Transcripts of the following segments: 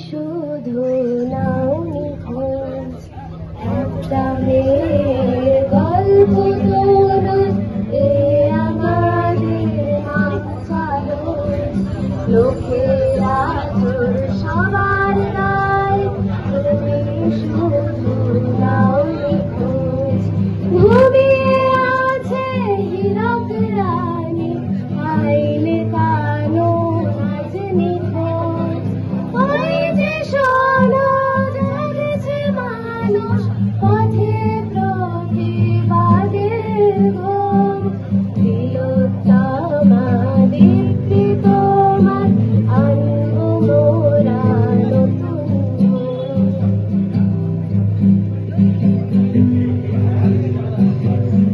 শুধু নাও নিখোঁজ একটা মেয়ের গল্প দোরস এ আমাদের মাঝালো লোকেরা তোর সবার গায় তুমি শুধু নাও নিখোঁজ ঘুমিয়ে আছে হীরক রানী আইলে কানো আজ নিখোঁজ ওই যে শোনো জাগছে মানুষ পথে প্রতিবাদের ঘুম প্রিয়তমা দীপ্তি তোমার আনবো মোরা নতুন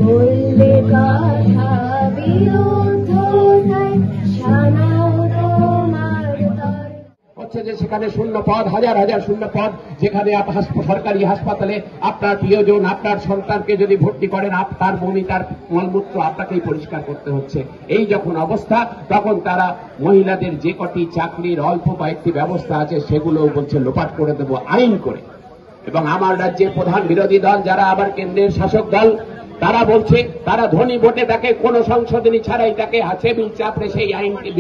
বললে কথা বিরুদ্ধতায় শানাও তোমার হচ্ছে যে সেখানে শূন্য পদ, হাজার হাজার শূন্য পদ, যেখানে সরকারি হাসপাতালে আপনার প্রিয়জন আপনার সন্তানকে যদি ভর্তি করেন তার বমি তার মলমূত্র আপনাকেই পরিষ্কার করতে হচ্ছে। এই যখন অবস্থা তখন তারা মহিলাদের যে কটি চাকরির অল্প কয়েকটি ব্যবস্থা আছে সেগুলোও বলছে লোপাট করে দেব আইন করে। এবং আমার রাজ্যের প্রধান বিরোধী দল যারা আবার কেন্দ্রের শাসক দল তারা বলছে তারা ধনী ভোটে তাকে কোন সংশোধনী ছাড়াই তাকে টেবিল চাপড়ে সেই আইনকে